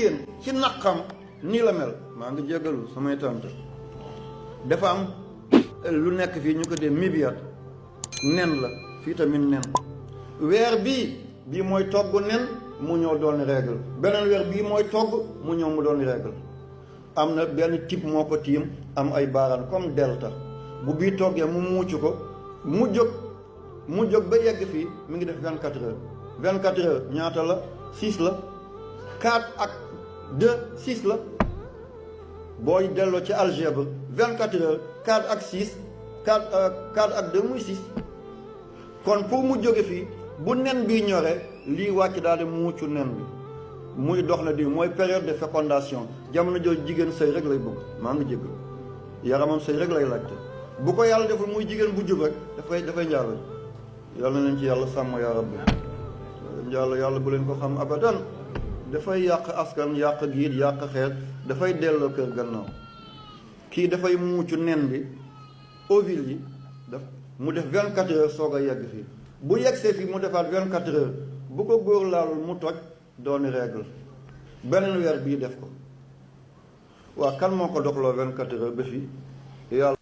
jigéen ci naqam nii la mel maa ngi jégalu samay tante dafa am lu nekk fii ñu ko dee mibiat nen la fii tamit nen weer bii mooy togg nen mu ñëw doon règle beneen weer bii mooy togg mu ñëw mu doon règle am na benn type moo ko tiim am ay baaraan comme delta bu bii toggee mu muucu ko mu jóg ba yegg fii mi ngi def 24 heures 24 heures ñaata la 6 la 4 ak 2 6 la booy delloo ci algèbre 24 heures 4 ak 6 4 ak 2 muy 6 kon pour mu jóge fii bu nen bi ñore lii wàcc daal di muucu nen bi muy dox na di mooy période de fécondation jamono jooju jigéen sëy rek lay bëgg maa ngi jégg yaramam sëy rek lay laajte bu ko yàlla deful muy jigéen bu jub rek dafay njaalo yàlla na leen ci yàlla sàmm yaa rabbi njaalo yàlla bu leen ko xam abadan dafay yàq askan yàq giit yàq xeet dafay delloo kër gannaaw kii dafay muucu nen bi ovule yi mu def 24 heures soog a yegg fii bu yeggsee fii mu defaat 24 heures bu ko góor laalul mu toj dooni règle beneen weer bii def ko waa kan moo ko doxloo 24 heures ba fii yàlla